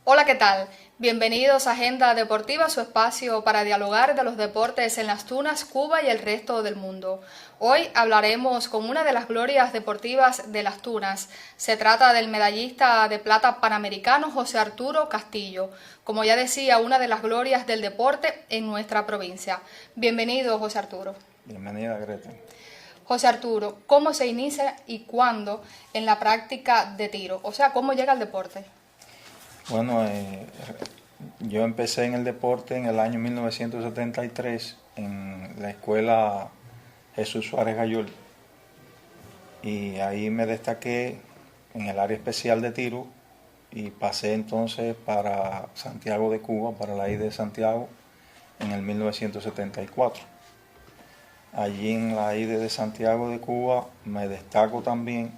Hola, ¿qué tal? Bienvenidos a Agenda Deportiva, su espacio para dialogar de los deportes en las Tunas, Cuba y el resto del mundo. Hoy hablaremos con una de las glorias deportivas de las Tunas. Se trata del medallista de plata panamericano José Arturo Castillo, como ya decía, una de las glorias del deporte en nuestra provincia. Bienvenido, José Arturo. Bienvenida, Greta. José Arturo, ¿cómo se inicia y cuándo en la práctica de tiro? O sea, ¿cómo llega al deporte? Bueno, yo empecé en el deporte en el año 1973 en la escuela Jesús Suárez Gayol y ahí me destaqué en el área especial de tiro y pasé entonces para Santiago de Cuba, para la I de Santiago en el 1974. Allí en la I de Santiago de Cuba me destaco también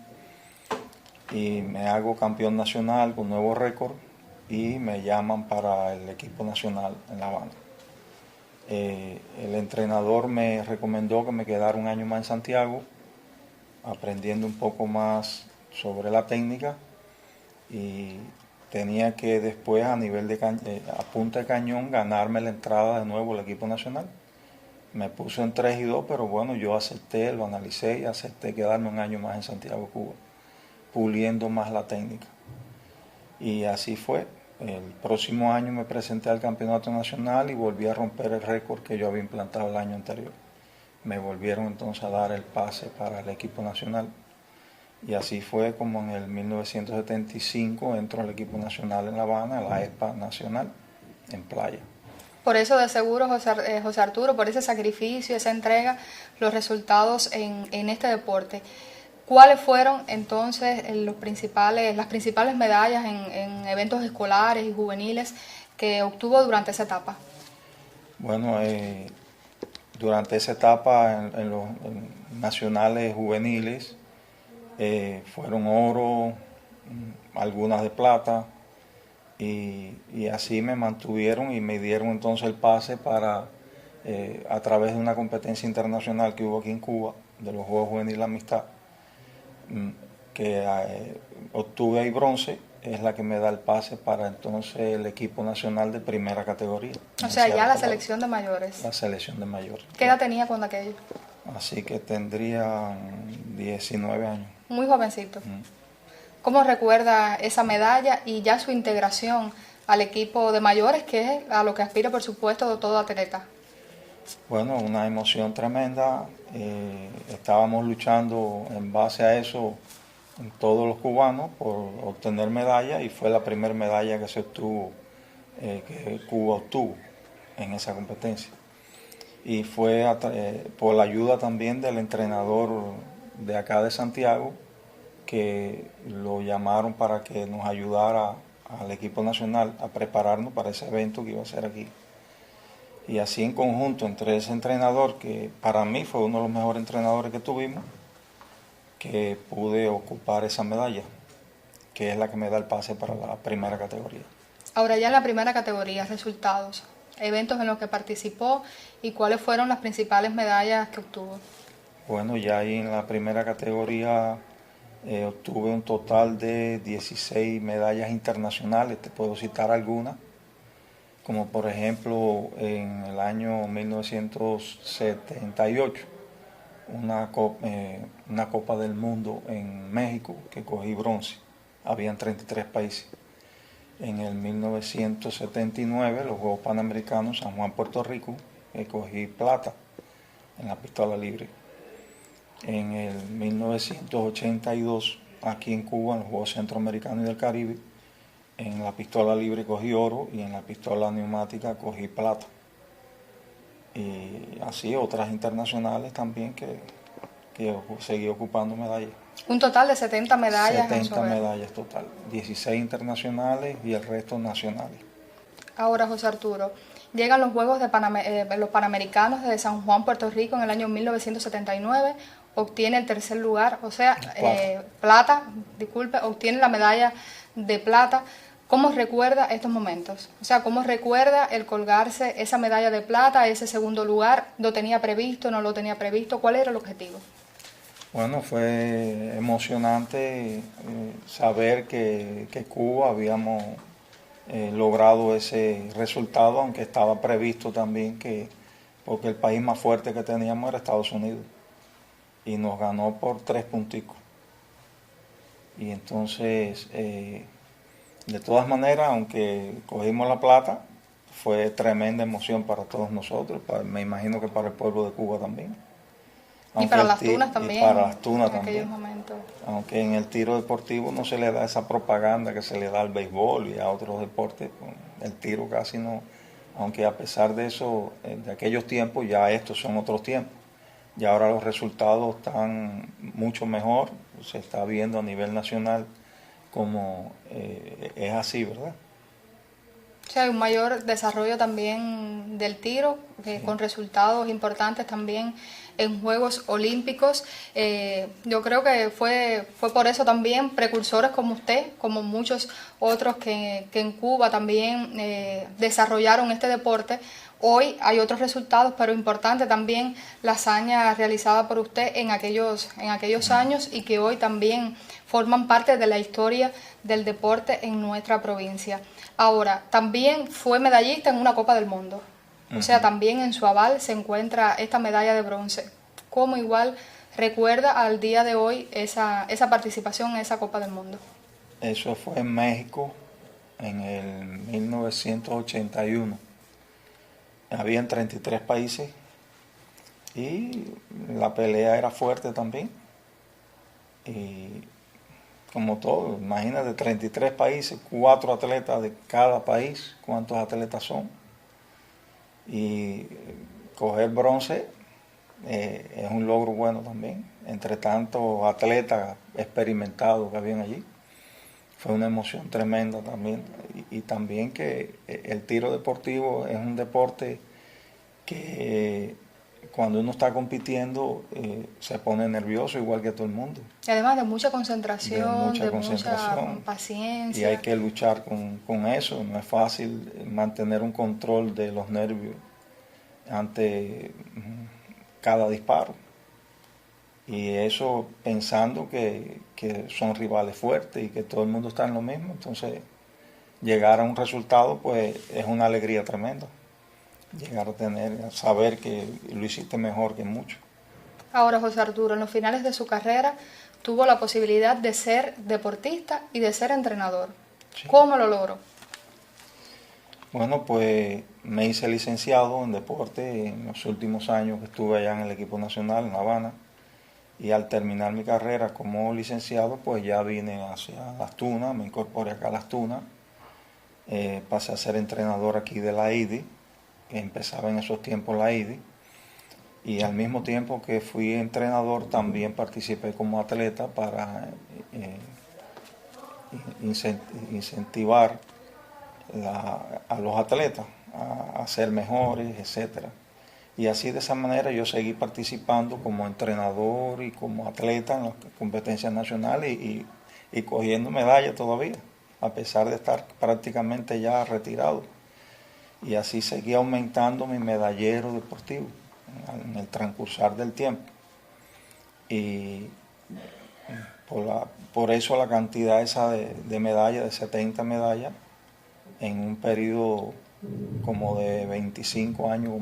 y me hago campeón nacional con nuevo récord y me llaman para el equipo nacional en La Habana. El entrenador me recomendó que me quedara un año más en Santiago, aprendiendo un poco más sobre la técnica y tenía que después a nivel de a punta de cañón ganarme la entrada de nuevo al equipo nacional. Me puso en 3 y 2, pero bueno, yo acepté, lo analicé y acepté quedarme un año más en Santiago, Cuba, puliendo más la técnica. Y así fue. El próximo año me presenté al campeonato nacional y volví a romper el récord que yo había implantado el año anterior. Me volvieron entonces a dar el pase para el equipo nacional. Y así fue como en el 1975 entró al equipo nacional en La Habana, la ESPA nacional, en playa. Por eso, de seguro, José Arturo, por ese sacrificio, esa entrega, los resultados en este deporte. ¿Cuáles fueron entonces las principales medallas en eventos escolares y juveniles que obtuvo durante esa etapa? Bueno, durante esa etapa en los nacionales juveniles fueron oro, algunas de plata, y así me mantuvieron y me dieron entonces el pase para, a través de una competencia internacional que hubo aquí en Cuba, de los Juegos Juveniles Amistad, que obtuve ahí bronce, es la que me da el pase para entonces el equipo nacional de primera categoría. O sea, ya la selección de mayores. La selección de mayores. ¿Qué edad tenía cuando aquello? Así que tendría 19 años. Muy jovencito. ¿Cómo recuerda esa medalla y ya su integración al equipo de mayores, que es a lo que aspira, por supuesto, todo atleta? Bueno, una emoción tremenda. Estábamos luchando en base a eso todos los cubanos por obtener medalla y fue la primera medalla que se obtuvo, que Cuba obtuvo en esa competencia. Y fue por la ayuda también del entrenador de acá de Santiago, que lo llamaron para que nos ayudara al equipo nacional a prepararnos para ese evento que iba a ser aquí. Y así en conjunto entre ese entrenador, que para mí fue uno de los mejores entrenadores que tuvimos, que pude ocupar esa medalla, que es la que me da el pase para la primera categoría. Ahora ya en la primera categoría, resultados, eventos en los que participó y cuáles fueron las principales medallas que obtuvo. Bueno, ya ahí en la primera categoría obtuve un total de 16 medallas internacionales, te puedo citar algunas, como por ejemplo en el año 1978, una Copa del Mundo en México que cogí bronce, habían 33 países. En el 1979, los Juegos Panamericanos San Juan, Puerto Rico, que cogí plata en la pistola libre. En el 1982, aquí en Cuba, en los Juegos Centroamericanos y del Caribe, en la pistola libre cogí oro y en la pistola neumática cogí plata. Y así otras internacionales también que seguí ocupando medallas. Un total de 70 medallas. 70 medallas total, 16 internacionales y el resto nacionales. Ahora, José Arturo, llegan los Juegos de los Panamericanos de San Juan, Puerto Rico en el año 1979, obtiene el tercer lugar, o sea, obtiene la medalla de plata. ¿Cómo recuerda estos momentos? O sea, ¿cómo recuerda el colgarse esa medalla de plata, ese segundo lugar? ¿Lo tenía previsto, no lo tenía previsto? ¿Cuál era el objetivo? Bueno, fue emocionante saber que Cuba habíamos logrado ese resultado, aunque estaba previsto también porque el país más fuerte que teníamos era Estados Unidos y nos ganó por 3 punticos. Y entonces, de todas maneras, aunque cogimos la plata, fue tremenda emoción para todos nosotros, me imagino que para el pueblo de Cuba también. Y para las tunas también. Y para las tunas en aquellos también. momentos. Aunque en el tiro deportivo no se le da esa propaganda que se le da al béisbol y a otros deportes, el tiro casi no. Aunque a pesar de eso, de aquellos tiempos, ya estos son otros tiempos. Y ahora los resultados están mucho mejor, se está viendo a nivel nacional como es así, ¿verdad? O sea, hay un mayor desarrollo también del tiro, Sí. con resultados importantes también en Juegos Olímpicos. Yo creo que fue por eso también precursores como usted, como muchos otros que en Cuba también desarrollaron este deporte. Hoy hay otros resultados, pero importante también la hazaña realizada por usted en aquellos años y que hoy también forman parte de la historia del deporte en nuestra provincia. Ahora, también fue medallista en una Copa del Mundo. O sea, también en su aval se encuentra esta medalla de bronce. ¿Cómo igual recuerda al día de hoy esa participación en esa Copa del Mundo? Eso fue en México en el 1981. Habían 33 países y la pelea era fuerte también. Y como todo, imagínate, 33 países, 4 atletas de cada país, ¿cuántos atletas son? Y coger bronce es un logro bueno también, entre tantos atletas experimentados que habían allí. Fue una emoción tremenda también. Y también que el tiro deportivo es un deporte que cuando uno está compitiendo se pone nervioso igual que todo el mundo. Y además de mucha concentración, Mucha paciencia. Y hay que luchar con eso. No es fácil mantener un control de los nervios ante cada disparo. Y eso pensando que son rivales fuertes y que todo el mundo está en lo mismo. Entonces, llegar a un resultado, pues, es una alegría tremenda. Llegar a saber que lo hiciste mejor que mucho. Ahora, José Arturo, en los finales de su carrera tuvo la posibilidad de ser deportista y de ser entrenador. Sí. ¿Cómo lo logró? Bueno, pues me hice licenciado en deporte en los últimos años que estuve allá en el equipo nacional en La Habana. Y al terminar mi carrera como licenciado, pues ya vine hacia Las Tunas, me incorporé acá a Las Tunas, pasé a ser entrenador aquí de la IDI, que empezaba en esos tiempos la IDI, y al mismo tiempo que fui entrenador también participé como atleta para incentivar a los atletas a ser mejores, etcétera. Y así de esa manera yo seguí participando como entrenador y como atleta en las competencias nacionales y cogiendo medallas todavía, a pesar de estar prácticamente ya retirado. Y así seguí aumentando mi medallero deportivo en el transcursar del tiempo. Y por eso la cantidad esa de medallas, de 70 medallas, en un periodo como de 25 años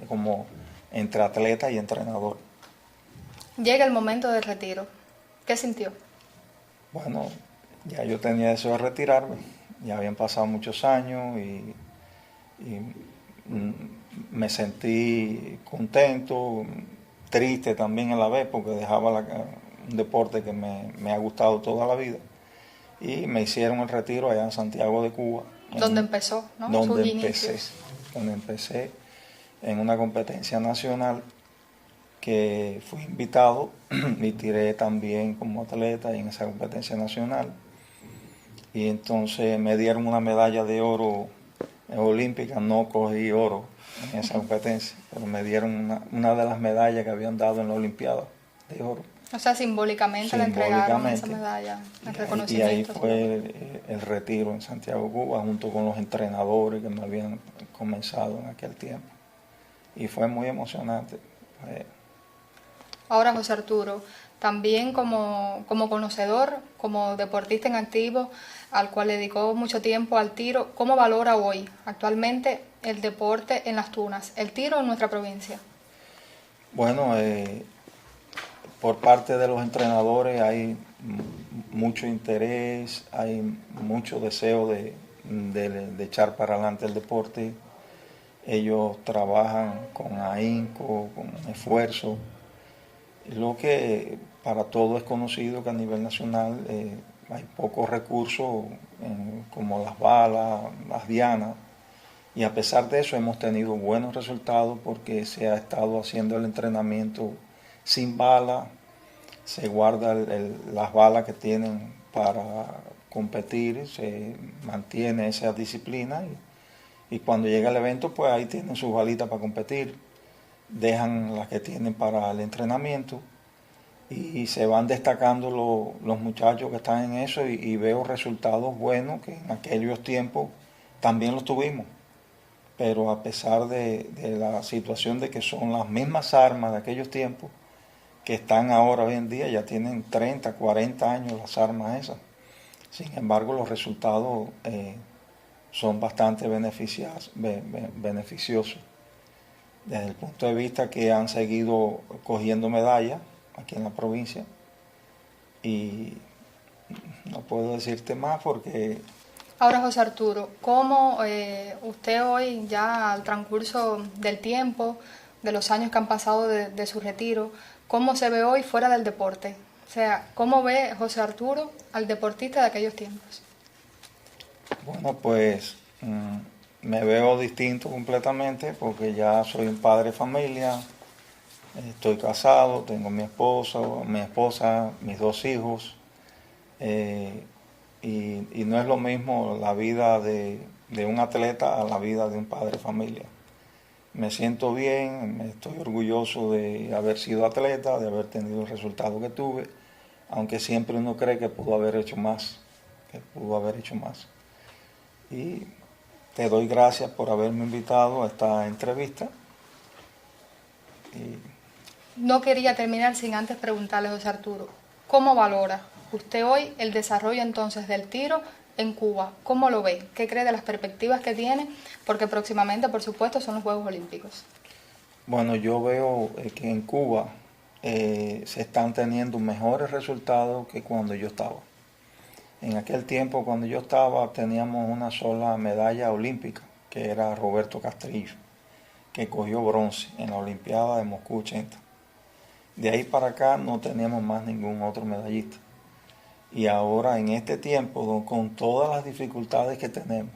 como entre atleta y entrenador. Llega el momento del retiro. ¿Qué sintió? Bueno, ya yo tenía deseo de retirarme, ya habían pasado muchos años y me sentí contento, triste también a la vez porque dejaba un deporte que me ha gustado toda la vida y me hicieron el retiro allá en Santiago de Cuba. Donde empezó, ¿no? Donde empecé en una competencia nacional que fui invitado y tiré también como atleta en esa competencia nacional. Y entonces me dieron una medalla de oro olímpica, no cogí oro en esa competencia, pero me dieron una de las medallas que habían dado en la Olimpiada de oro. O sea, simbólicamente le entregaron esa medalla, el reconocimiento. Y ahí fue el retiro en Santiago, Cuba, junto con los entrenadores que me habían comenzado en aquel tiempo. Y fue muy emocionante. Ahora, José Arturo, también como conocedor, como deportista en activo, al cual le dedicó mucho tiempo al tiro, ¿cómo valora hoy, actualmente, el deporte en Las Tunas, el tiro en nuestra provincia? Bueno, por parte de los entrenadores hay mucho interés, hay mucho deseo de echar para adelante el deporte. Ellos trabajan con ahínco, con esfuerzo. Lo que para todos es conocido que a nivel nacional hay pocos recursos como las balas, las dianas, y a pesar de eso hemos tenido buenos resultados porque se ha estado haciendo el entrenamiento sin bala, se guardan las balas que tienen para competir, se mantiene esa disciplina y cuando llega el evento pues ahí tienen sus balitas para competir, dejan las que tienen para el entrenamiento y se van destacando los muchachos que están en eso y veo resultados buenos que en aquellos tiempos también los tuvimos. Pero a pesar de la situación de que son las mismas armas de aquellos tiempos que están ahora hoy en día, ya tienen 30, 40 años las armas esas. Sin embargo, los resultados son bastante beneficiosos desde el punto de vista que han seguido cogiendo medallas aquí en la provincia y no puedo decirte más porque... Ahora, José Arturo, ¿cómo usted hoy, ya al transcurso del tiempo, de los años que han pasado de su retiro, cómo se ve hoy fuera del deporte? O sea, ¿cómo ve José Arturo al deportista de aquellos tiempos? Bueno, pues me veo distinto completamente porque ya soy un padre de familia, estoy casado, tengo mi esposa, mis 2 hijos. Y no es lo mismo la vida de un atleta a la vida de un padre de familia. Me siento bien, estoy orgulloso de haber sido atleta, de haber tenido el resultado que tuve, aunque siempre uno cree que pudo haber hecho más, Y te doy gracias por haberme invitado a esta entrevista. No quería terminar sin antes preguntarle, José Arturo, ¿cómo valora usted hoy el desarrollo entonces del tiro en Cuba? ¿Cómo lo ve? ¿Qué cree de las perspectivas que tiene? Porque próximamente, por supuesto, son los Juegos Olímpicos. Bueno, yo veo que en Cuba se están teniendo mejores resultados que cuando yo estaba. En aquel tiempo, cuando yo estaba, teníamos una sola medalla olímpica, que era Roberto Castrillo, que cogió bronce en la Olimpiada de Moscú 80. De ahí para acá no teníamos más ningún otro medallista. Y ahora en este tiempo, con todas las dificultades que tenemos,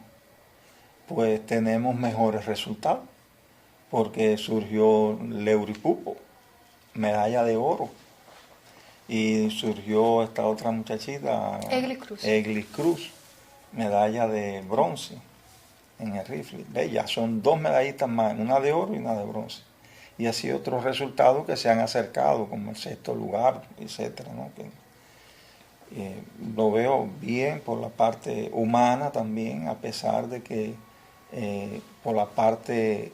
pues tenemos mejores resultados, porque surgió Leury Pupo, medalla de oro, y surgió esta otra muchachita, Eglis Cruz, medalla de bronce en el rifle. Ya son 2 medallitas más, una de oro y una de bronce. Y así otros resultados que se han acercado, como el 6º lugar, etcétera, ¿no? Lo veo bien por la parte humana también, a pesar de que por la parte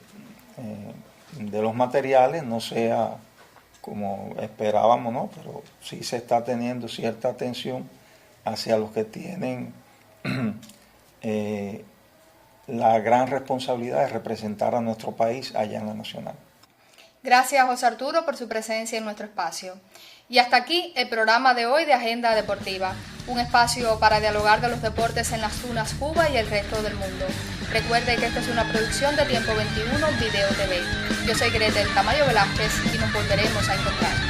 de los materiales no sea como esperábamos, ¿no? Pero sí se está teniendo cierta atención hacia los que tienen la gran responsabilidad de representar a nuestro país allá en la nacional. Gracias, José Arturo, por su presencia en nuestro espacio. Y hasta aquí el programa de hoy de Agenda Deportiva, un espacio para dialogar de los deportes en Las Tunas, Cuba y el resto del mundo. Recuerde que esta es una producción de Tiempo 21 Video TV. Yo soy Gretel Tamayo Velázquez y nos volveremos a encontrar.